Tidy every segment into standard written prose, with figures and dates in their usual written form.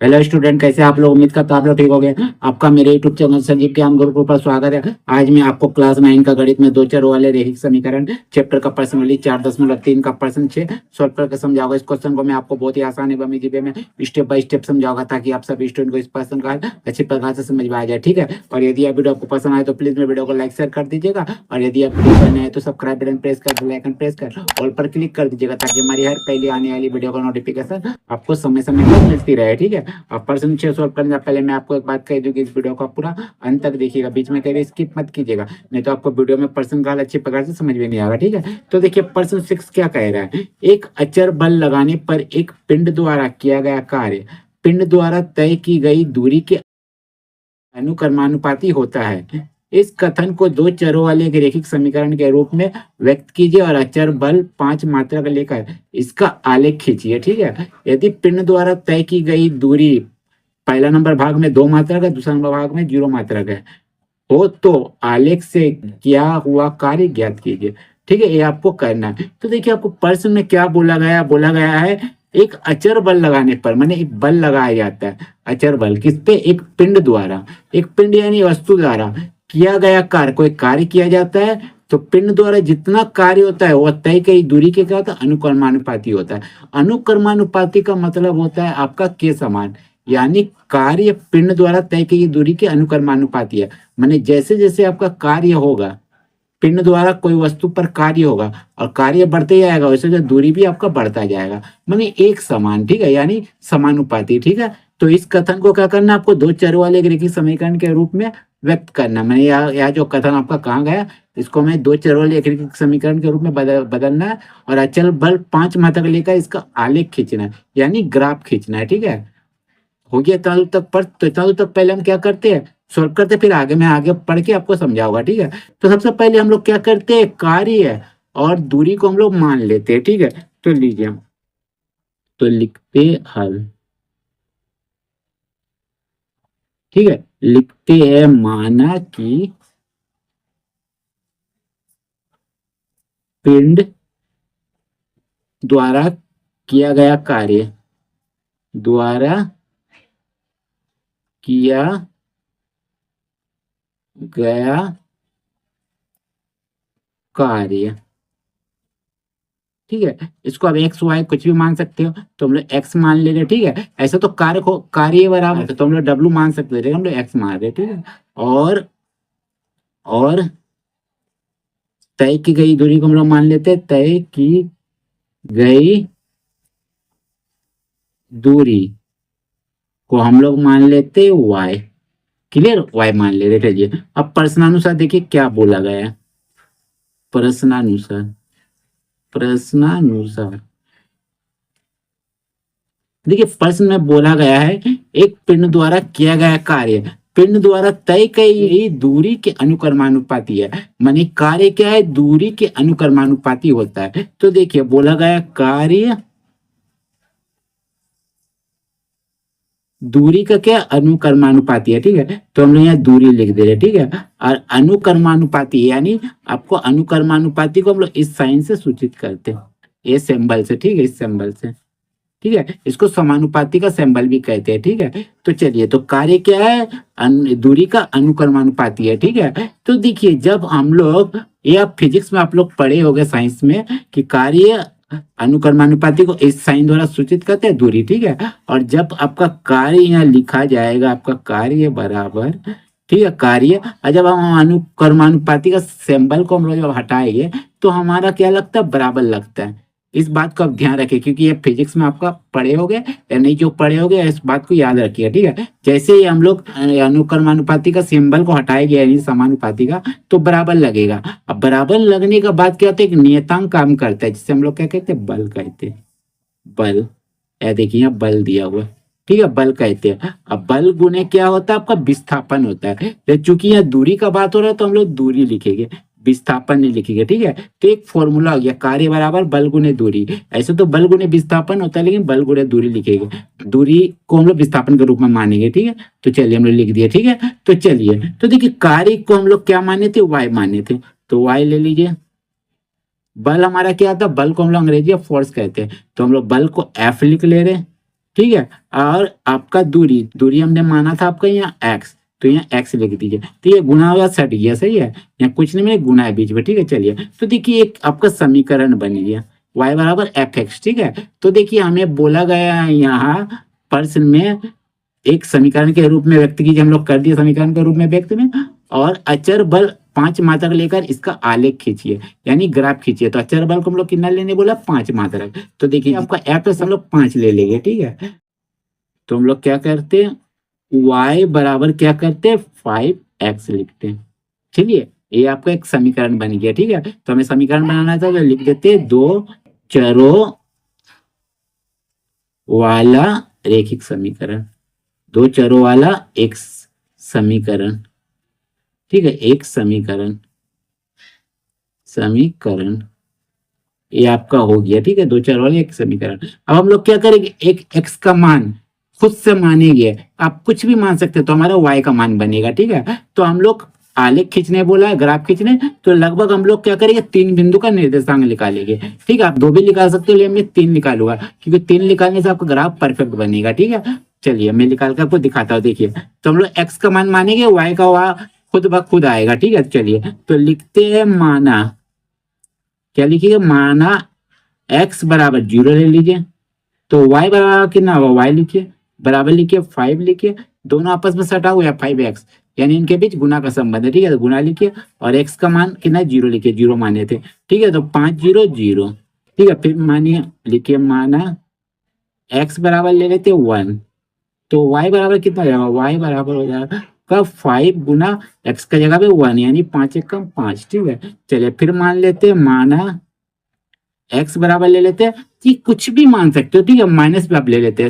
Hello student, कैसे आप लोग? उम्मीद करता आप लोग ठीक हो गए। आपका मेरे यूट्यूब चैनल संजीव ज्ञान गुरुकुल पर स्वागत है। आज मैं आपको क्लास 9 का गणित में दो चरों वाले रैखिक समीकरण चैप्टर का पर्सनली 4.3 का प्रश्न 6 सॉल्व करके समझाऊंगा। इस क्वेश्चन को मैं आपको बहुत ही आसान एवं इजी वे में स्टेप बाय स्टेप समझाऊंगा, ताकि आप सभी स्टूडेंट को इस प्रश्न का हल अच्छी प्रकार से समझ में आ जाए। ठीक है, और यदि आप वीडियो आपको पसंद आए तो प्लीज मेरे वीडियो को लाइक शेयर कर दीजिएगा, और यदि आप वीडियो पर नए हैं तो सब्सक्राइब बटन प्रेस कर बेल आइकन प्रेस कर ऑल पर क्लिक कर दीजिएगा, ताकि हमारी हर पहले आने वाली वीडियो का नोटिफिकेशन आपको समय समय पर मिलती रहे। ठीक है, अब प्रश्न 6 सॉल्व करने से पहले मैं आपको एक बात कह दूं कि इस वीडियो को आप पूरा अंत तक देखिएगा, बीच में कभी स्किप मत कीजिएगा, नहीं तो आपको वीडियो में प्रश्न का हल अच्छी प्रकार से समझ में नहीं आएगा। ठीक है, तो देखिए प्रश्न 6 क्या कह रहा है। एक अचर बल लगाने पर एक पिंड द्वारा किया गया कार्य पिंड द्वारा तय की गई दूरी के अनुक्रमानुपाती होता है। इस कथन को दो चरों वाले एक रैखिक समीकरण के रूप में व्यक्त कीजिए और अचर बल 5 मात्रक लेकर इसका आलेख खींचिए। ठीक है, यदि पिंड द्वारा तय की गई दूरी पहला नंबर भाग में 2 मात्रक है, दूसरा नंबर भाग में 0 मात्रक है हो, तो आलेख से किया हुआ कार्य ज्ञात कीजिए। ठीक है, ये आपको करना है। तो देखिए आपको प्रश्न में क्या बोला गया है एक अचर बल लगाने पर, माने एक बल लगाया जाता है। अचर बल किस पे? एक पिंड द्वारा, एक पिंड यानी वस्तु द्वारा किया गया कार्य, कोई कार्य किया जाता है तो पिंड द्वारा जितना कार्य होता है वह तय कई दूरी के क्या होता है? अनुक्रमानुपाती होता है। अनुक्रमानुपाती का मतलब होता है आपका के समान, यानी कार्य पिंड द्वारा तय की गई दूरी के अनुक्रमानुपाती है। माने जैसे जैसे आपका कार्य होगा, पिंड द्वारा कोई वस्तु पर कार्य होगा और कार्य बढ़ते जाएगा, वैसे जो दूरी भी आपका बढ़ता जाएगा, माने एक समान। ठीक है, यानी समानुपाती। ठीक है, तो इस कथन को क्या करना, आपको दो चरों वाले एक रैखिक समीकरण के रूप में व्यक्त करना। मैंने यहाँ जो कथन आपका कहाँ गया, इसको मैं दो चरों वाले एक रैखिक समीकरण के रूप में बदलना है, और अचल बल 5 मात्रक लेकर इसका आलेख खींचना है, यानी ग्राफ खींचना है। ठीक है, हो गया इतना दूर तक पर, तो इतना दूर तक पहले हम क्या करते हैं, सॉल्व करते, फिर आगे मैं आगे पढ़ के आपको समझाऊंगा। ठीक है, तो सबसे पहले हम लोग क्या करते हैं, कार्य और दूरी को हम लोग मान लेते हैं। ठीक है, तो लीजिए हम तो लिखते हल। ठीक है, लिखते हैं माना कि पिंड द्वारा किया गया कार्य द्वारा किया गया कार्य। ठीक है, इसको अब एक्स वाई कुछ भी मान सकते हो, तो हम लोग एक्स मान ले रहे। ठीक है, ऐसा तो कार्य को कार्य बराबर है, तो हम लोग डब्लू मान सकते थे, हम लोग एक्स मान रहे। ठीक है, और तय की गई दूरी को हम लोग मान लेते, तय की गई दूरी को हम लोग मान लेते वाई। क्लियर, वाई मान ले रहे। चलिए अब प्रश्नानुसार देखिए क्या बोला गया है। प्रश्नानुसार प्रश्नानुसार देखिए प्रश्न में बोला गया है एक पिंड द्वारा किया गया कार्य पिंड द्वारा तय की गई दूरी के अनुक्रमानुपाती है। माने कार्य क्या है, दूरी के अनुक्रमानुपाती होता है। तो देखिए बोला गया कार्य दूरी का क्या अनुक्रमानुपाती है। ठीक है, तो हम लोग यहाँ दूरी लिख दे रहे। ठीक है, और अनुक्रमानुपाती यानी आपको अनुक्रमानुपाती को हम लोग इस साइन से सूचित करते हैं, ये सिंबल से। ठीक है, इस सिंबल से। ठीक है, इसको समानुपाती का सिंबल भी कहते हैं। ठीक है, तो चलिए तो कार्य क्या है, दूरी का अनुक्रमानुपाती है। ठीक है, तो देखिए जब हम लोग, ये आप फिजिक्स में आप लोग पढ़े होंगे साइंस में, कि कार्य अनुक्रमानुपाती को इस साइन द्वारा सूचित करते हैं दूरी। ठीक है, और जब आपका कार्य यहाँ लिखा जाएगा, आपका कार्य बराबर, ठीक है, कार्य, और जब हम अनुक्रमानुपाती का सिंबल को हम लोग जब हटाएंगे तो हमारा क्या लगता है, बराबर लगता है। इस बात को आप ध्यान रखिए, क्योंकि ये फिजिक्स में आपका पढ़े होगे या नहीं, जो पढ़े होगे इस बात को याद रखिए। ठीक है, जैसे ही हम लोग अनुक्रमानुपाती का सिंबल को हटाएंगे यानी समानुपाती का, तो बराबर लगेगा। अब बराबर लगने का बाद क्या होता है, एक नियतांक काम करता है, जिसे हम लोग क्या कहते हैं, बल कहते हैं। बल, या देखिए यहाँ बल दिया हुआ है। ठीक है, बल कहते हैं। अब बल गुने क्या होता है, आपका विस्थापन होता है। चूंकि यहाँ दूरी का बात हो रहा है तो हम लोग दूरी लिखेंगे, विस्थापन नहीं लिखेंगे। ठीक है, तो एक फॉर्मूला हो गया कार्य बराबर बल गुने दूरी। ऐसे तो बल गुने विस्थापन होता है, लेकिन बल गुने दूरी लिखेंगे, दूरी को हम लोग विस्थापन के रूप में मानेंगे। ठीक है, तो चलिए हम लोग लिख दिए। ठीक है, तो चलिए तो देखिए कार्य को हम लोग क्या माने थे, वाई माने थे, तो वाई ले लीजिए। बल हमारा क्या था, बल को हम लोग अंग्रेजी में फोर्स कहते हैं, तो हम लोग बल को एफ लिख ले रहे हैं। ठीक है। और आपका दूरी दूरी हमने माना था आपका यहाँ एक्स, तो यहाँ एक्स लिख दीजिए। तो ये गुना हुआ सट गया, सही है, यहाँ कुछ नहीं, मैंने गुना है बीच में, ठीक है। चलिए, तो देखिए एक आपका समीकरण बन गया y बराबर एफ एक्स, ठीक है। तो देखिए हमें बोला गया है यहाँ प्रश्न में एक समीकरण के रूप में व्यक्त कीजिए, हम लोग कर दिए समीकरण के रूप में व्यक्त में, और अचर बल 5 मात्रक लेकर इसका आलेख खींचिए, यानी ग्राफ खींचिए। तो अचर बल को हम लोग कितना लेने बोला, 5 मात्रक। तो देखिए आपका एफ हम लोग 5 ले लेंगे, ठीक है। तो हम लोग क्या करते हैं, y बराबर क्या करते हैं, 5x लिखते हैं। चलिए, ये आपका एक समीकरण बन गया, ठीक है। तो हमें समीकरण बनाना था, तो लिख देते हैं दो चरों वाला रेखिक समीकरण, दो चरों वाला एक समीकरण, ठीक है, एक समीकरण, समीकरण ये आपका हो गया, ठीक है, दो चरों वाले एक समीकरण। अब हम लोग क्या करेंगे, एक x का मान खुद से मानेंगे, आप कुछ भी मान सकते हैं, तो हमारा y का मान बनेगा, ठीक है। तो हम लोग आलेख खींचने बोला है, ग्राफ खींचने, तो लगभग हम लोग क्या करेंगे, 3 बिंदु का निर्देशांक निकालेंगे, ठीक है। आप 2 भी निकाल सकते हो, लेकिन मैं 3 निकालूंगा, क्योंकि 3 निकालने से आपका ग्राफ परफेक्ट बनेगा, ठीक है। चलिए मैं निकाल कर आपको दिखाता हूँ। देखिए, तो हम लोग x का मान मानेंगे, y का खुद ब खुद आएगा, ठीक है। चलिए, तो लिखते हैं माना, क्या लिखिएगा, माना x बराबर 0 ले लीजिए, तो y बराबर कितना होगा, y लिखिए, बराबर लिखिए 5 लिखिए, दोनों आपस में सटा हुआ है 5x, यानी इनके बीच गुना का संबंध है, ठीक है। तो गुना लिखिए, और x का मान कितना, 0 लिखिए, 0 माने थे, ठीक है। तो 5 0 0, ठीक है। फिर मानिए लिखिए माना x बराबर ले लेते 1, तो y बराबर कितना हो जाएगा, y बराबर हो जाएगा का 5 गुना x का जगह पे 1, यानी 5 एक कम 5, ठीक है। चलिए फिर मान लेते हैं माना x बराबर ले लेते हैं, कि कुछ भी मान सकते हो, ठीक है, माइनस भी आप ले लेते हैं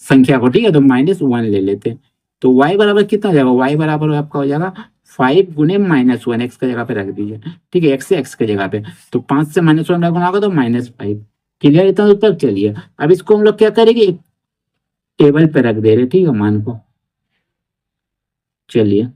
संख्या को, ठीक है। तो -1 ले लेते हैं, तो y बराबर कितना हो जाएगा, y बराबर आपका हो जाएगा 5 गुने -1, x का जगह पे रख दीजिए, ठीक है, x से x के जगह पे, तो 5 से -1 गुना होगा तो -5। क्लियर, इतना उत्तर। चलिए अब इसको हम लोग क्या करेंगे, एक टेबल पे रख दे रहे, ठीक है, मान को। चलिए,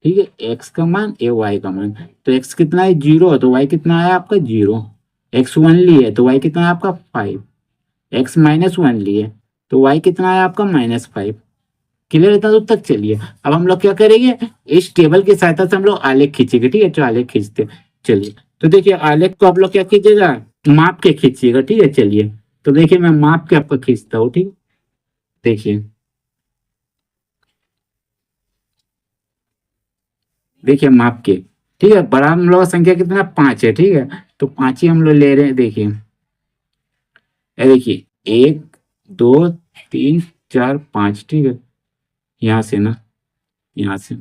ठीक है, x का मान ए y का मान, तो x कितना है 0, तो y कितना है आपका 0, x1 लिए तो y कितना है आपका 5, x-1 लिए तो y कितना है आपका -5। क्लियर, इतना दूर तक। चलिए अब हम लोग क्या करेंगे, इस टेबल की सहायता से हम लोग आलेख खींचेंगे, ठीक है। तो आलेख खींचते हैं। चलिए, तो देखिए आलेख को आप लोग क्या कीजिएगा, माप के खींचिएगा, ठीक है। चलिए, तो देखिए मैं माप के आपको खींचता हूँ, ठीक। देखिए, देखिए माप के, ठीक है, बड़ा हम लोग का संख्या कितना 5 है, ठीक है। तो 5 ही हम लोग ले रहे हैं। देखिए, ये देखिए 1 2 3 4 5, ठीक है, यहाँ से ना, यहाँ से,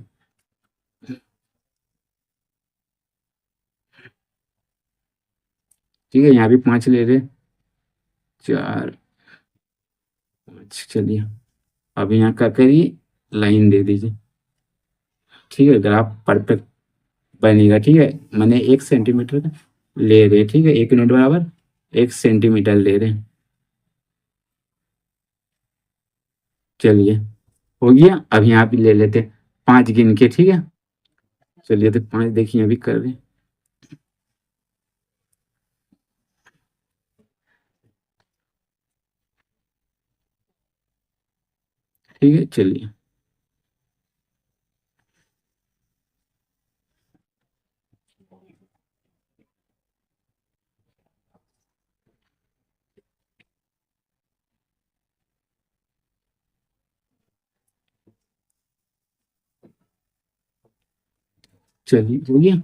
ठीक है, यहाँ भी 5 ले रहे, 4 5। चलिए अब यहाँ का करिए, लाइन दे दीजिए, ठीक है, ग्राफ परफेक्ट बनेगा, ठीक है। मैंने 1 सेंटीमीटर का ले रहे, ठीक है, 1 यूनिट बराबर 1 सेंटीमीटर ले रहे। चलिए हो गया, अब यहाँ भी ले लेते 5 गिन के, ठीक है। चलिए, तो 5 देखिए अभी कर रहे, ठीक है। चलिए, चलिए हो गया।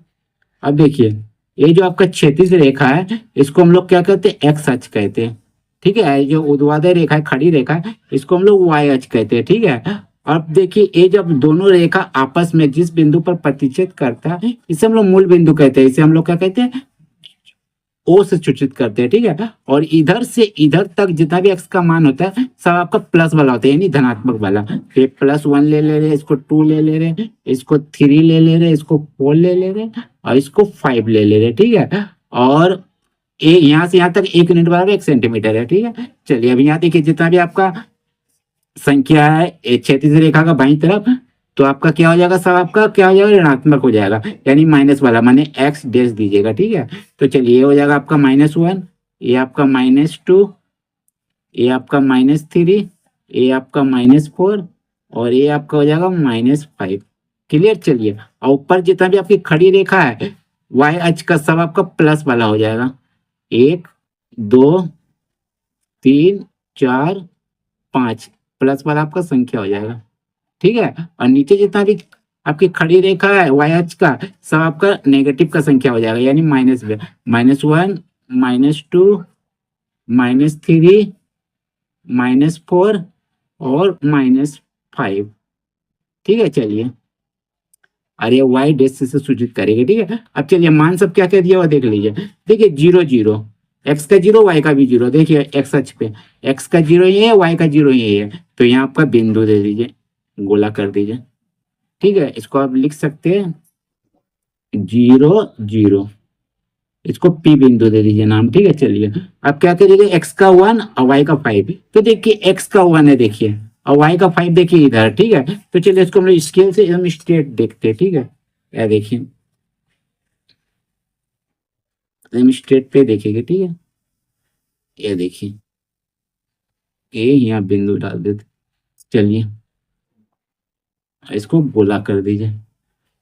अब देखिए, ये जो आपका क्षैतिज रेखा है, इसको हम लोग क्या कहते हैं, एक्स अक्ष कहते हैं, ठीक है। ये जो ऊर्ध्वाधर रेखा है, खड़ी रेखा है, इसको हम लोग वाई अक्ष कहते हैं, ठीक है। अब देखिए, ये जब दोनों रेखा आपस में जिस बिंदु पर प्रतिच्छेद करता है, इसे हम लोग मूल बिंदु कहते हैं, इसे हम लोग क्या कहते हैं, ओ से सूचित करते हैं, ठीक है। और इधर से इधर तक जितना भी एक्स का मान होता है सब आपका प्लस वाला होता है, यानी धनात्मक वाला। ये +1 ले रहे, इसको 2 ले रहे, इसको 3 ले रहे, इसको 4 ले रहे और इसको 5 ले रहे, ठीक है। और यहाँ से यहाँ तक 1 यूनिट बराबर 1 सेंटीमीटर है, ठीक है। चलिए अब यहाँ देखिए जितना भी आपका संख्या है क्षैतिज रेखा का बाईं तरफ, तो आपका क्या हो जाएगा, सब आपका क्या हो जाएगा, ऋणात्मक हो जाएगा, यानी माइनस वाला, माने एक्स डैश दीजिएगा, ठीक है। तो चलिए ये हो जाएगा आपका -1, ये आपका -2, ये आपका -3, ये आपका -4 और ये आपका हो जाएगा -5। क्लियर। चलिए और ऊपर जितना भी आपकी खड़ी रेखा है वाई अक्ष का सब आपका प्लस वाला हो जाएगा, 1 2 3 4 5 प्लस वाला आपका संख्या हो जाएगा, ठीक है। और नीचे जितना भी आपकी खड़ी रेखा है वाई अक्ष का सब आपका नेगेटिव का संख्या हो जाएगा, यानी -1 -2 -3 -4 और -5, ठीक है। चलिए अरे वाई डैश से सूचित करेंगे, ठीक है। अब चलिए मान सब क्या क्या दिया हुआ देख लीजिए। देखिए 0 0, एक्स का 0 वाई का भी 0, देखिए एक्स अक्ष पे एक्स का 0 ये है, वाई का 0 ये है, तो यहाँ आपका बिंदु दे दीजिए, गोला कर दीजिए, ठीक है। इसको आप लिख सकते हैं 0 0, इसको पी बिंदु दे दीजिए नाम, ठीक है। चलिए अब क्या करिएगा, एक्स का 1 और वाई का 5, तो देखिए एक्स का 1 है देखिए और वाई का 5 देखिए इधर, ठीक है। तो चलिए इसको हम लोग स्केल से एकदम स्ट्रेट देखते हैं, ठीक है। क्या देखिए एकदम स्ट्रेट पे देखेंगे, ठीक है। ये देखिए ये यहाँ बिंदु डाल देते, चलिए इसको गोला कर दीजिए।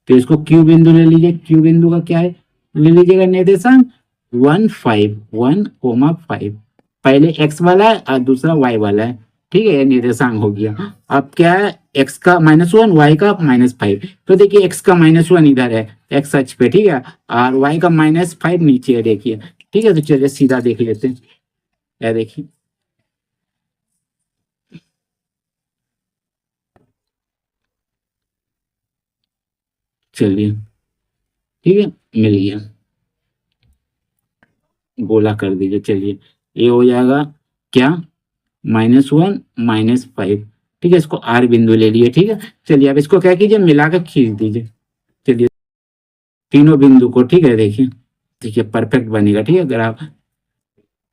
तो इसको क्यू बिंदु ले लीजिए, क्यू बिंदु का क्या है, ले लीजिएगा निर्देशांक 1 5 1,5, पहले एक्स वाला है और दूसरा वाई वाला है, ठीक है। ये निर्देशांक हो गया। अब क्या है, एक्स का -1 वाई का -5, तो देखिए एक्स का -1 इधर है एक्स अक्ष पे, ठीक है, और वाई का -5 नीचे है देखिए, ठीक है। तो चलिए सीधा देख लेते हैं, क्या देखिए चलिए, ठीक है, मिल गया, गोला कर दीजिए। चलिए ये हो जाएगा क्या, -1 -5, ठीक है। इसको आर बिंदु ले लिए, ठीक है। चलिए अब इसको क्या कीजिए, मिलाकर खींच दीजिए, चलिए तीनों बिंदु को, ठीक है। देखिए देखिए परफेक्ट बनेगा, ठीक है। ग्राफ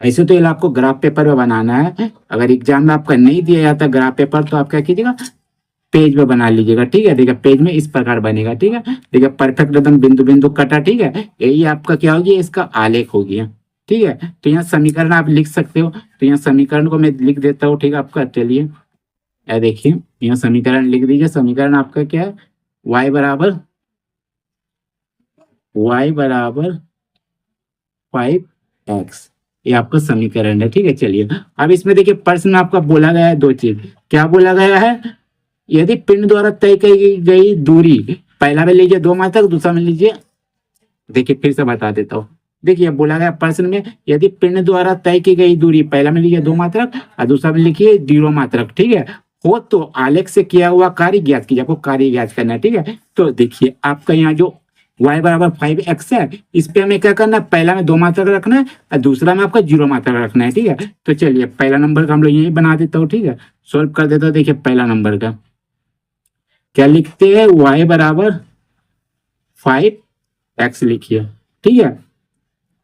ऐसे तो ये आपको ग्राफ पेपर में बनाना है, अगर एग्जाम में आपका नहीं दिया जाता ग्राफ पेपर तो आप क्या कीजिएगा, पेज में बना लीजिएगा, ठीक है। देखिए पेज में इस प्रकार बनेगा, ठीक है। देखिए परफेक्ट एकदम बिंदु बिंदु कटा, ठीक है। यही आपका क्या हो गया, इसका आलेख हो गया, ठीक है। तो यहाँ समीकरण आप लिख सकते हो, तो यहाँ समीकरण को मैं लिख देता हूँ, ठीक है आपका। चलिए यह देखिए यहाँ समीकरण लिख दीजिए, समीकरण आपका क्या है, y बराबर 5x, ये आपका समीकरण है, ठीक है। चलिए अब इसमें देखिए प्रश्न में आपका बोला गया है दो चीज, क्या बोला गया है, यदि पिंड द्वारा तय की गई दूरी, पहला में लीजिए 2 मात्रक, दूसरा में लीजिए, देखिए फिर से बता देता हूँ। देखिए बोला गया प्रश्न में, यदि पिंड द्वारा तय की गई दूरी, पहला में लीजिए 2 मात्रक और दूसरा में लिखिए 0 मात्रक, ठीक है, हो तो आलेख से किया हुआ कार्य ज्ञात कीजिए, आपको कार्य ज्ञात करना है, ठीक है। तो देखिए आपका यहाँ जो y बराबर 5x है, इस पे हमें क्या करना है, पहला में 2 मात्रक रखना है और दूसरा में आपका 0 मात्रक रखना है, ठीक है। तो चलिए पहला नंबर का हम लोग यही बना देता हूँ, ठीक है, सोल्व कर देता हूँ। देखिए पहला नंबर का क्या लिखते हैं, y बराबर 5x लिखिए, ठीक है।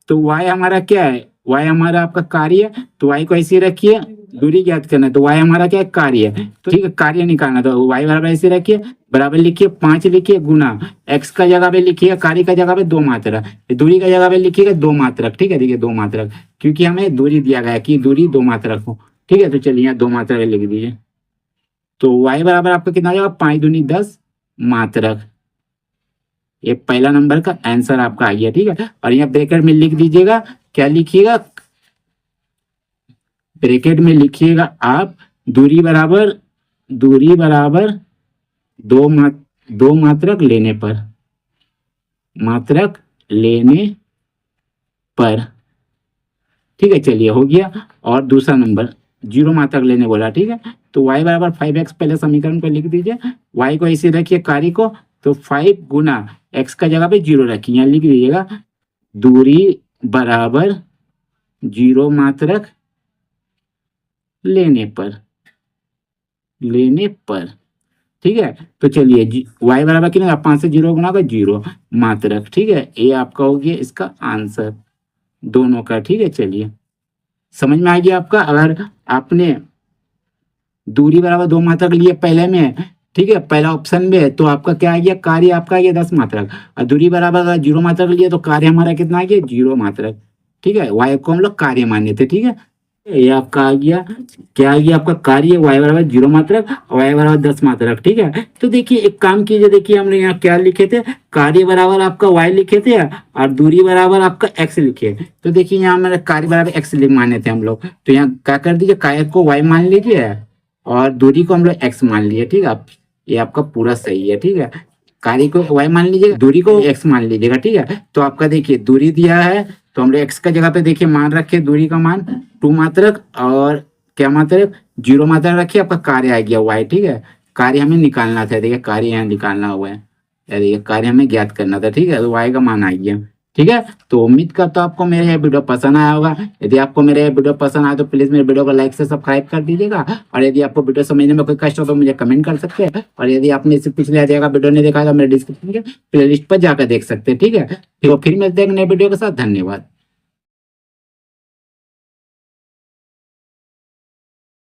तो y हमारा क्या है, y हमारा आपका कार्य है, तो y को ऐसे रखिए, दूरी ज्ञात करना है, तो y हमारा क्या है, कार्य है, तो ठीक है, कार्य निकालना, तो y बराबर ऐसे रखिए, बराबर लिखिए 5 लिखिए गुना x का जगह पे लिखिए, कार्य का जगह पे 2 मात्रक, दूरी का जगह पे लिखिएगा 2 मात्रक, ठीक है। देखिए 2 मात्रक, क्योंकि हमें दूरी दिया गया है कि दूरी 2 मात्रक हो, ठीक है। तो चलिए यहाँ 2 मात्रक लिख दीजिए, तो y बराबर आपका कितना आ जाएगा, 5 दूनी 10 मात्रक, ये पहला नंबर का आंसर आपका आ गया, ठीक है। और यहाँ ब्रैकेट में लिख दीजिएगा, क्या लिखिएगा, ब्रैकेट में लिखिएगा आप दूरी बराबर 2 मात्रक लेने पर, ठीक है। चलिए हो गया। और दूसरा नंबर 0 मात्रक लेने बोला, ठीक है। तो y बराबर 5x, पहले समीकरण को लिख दीजिए, y को ऐसे रखिए कार्य को, तो 5 गुना x का जगह पे 0 रखिए, यहाँ लिख दीजिएगा दूरी बराबर 0 मात्रक लेने पर ठीक है। तो चलिए y बराबर कितना, 5 से 0 गुना का 0 मात्रक, ठीक है। ये आपका हो गया इसका आंसर दोनों का, ठीक है। चलिए समझ में आ गया आपका। अगर आपने दूरी बराबर 2 मात्रक लिए पहले में, ठीक है, पहला ऑप्शन में, तो आपका क्या आ गया, कार्य आपका आ गया 10 मात्रक। और दूरी बराबर अगर 0 मात्रक लिए तो कार्य हमारा कितना आ गया, 0 मात्रक, ठीक है। y को हम लोग कार्य माने थे, ठीक है। ये आपका आ गया, क्या आ गया आपका कार्य, y बराबर 0 मात्रक और y बराबर 10 मात्रक, ठीक है। तो देखिए एक काम कीजिए, देखिए हमने यहाँ क्या लिखे थे, कार्य बराबर आपका y लिखे थे और दूरी बराबर आपका x लिखे। तो देखिए यहाँ मैंने कार्य बराबर x लिख माने थे हम लोग, तो यहाँ क्या कर दीजिए, कार्य को y मान लीजिए और दूरी को हम लोग x मान लिए, ठीक है। ये आपका पूरा सही है, ठीक है। कार्य को y मान लीजिएगा, दूरी को x मान लीजिएगा, ठीक है। तो आपका देखिए दूरी दिया है, तो हम लोग x का जगह पे देखिए मान रखे, दूरी का मान 2 मात्रक और क्या मात्रक 0 मात्रक रखिए, आपका कार्य आ गया y, ठीक है। कार्य हमें निकालना था, देखिए कार्य यहाँ निकालना हुआ है, देखिए कार्य हमें ज्ञात करना था, ठीक है। तो y का मान आ गया, ठीक है। तो उम्मीद करता हूं आपको मेरा यह वीडियो पसंद आया होगा। यदि आपको मेरा यह वीडियो पसंद आया तो प्लीज मेरे वीडियो को लाइक से सब्सक्राइब कर दीजिएगा। और यदि आपको वीडियो समझने में कोई कष्ट हो तो मुझे कमेंट कर सकते हैं। और यदि आपने इससे पिछले आधे का वीडियो नहीं देखा तो मेरे डिस्क्रिप्शन के प्लेलिस्ट पर जाकर देख सकते हैं, ठीक है। तो फिर मिलते हैं एक नए वीडियो के साथ, धन्यवाद।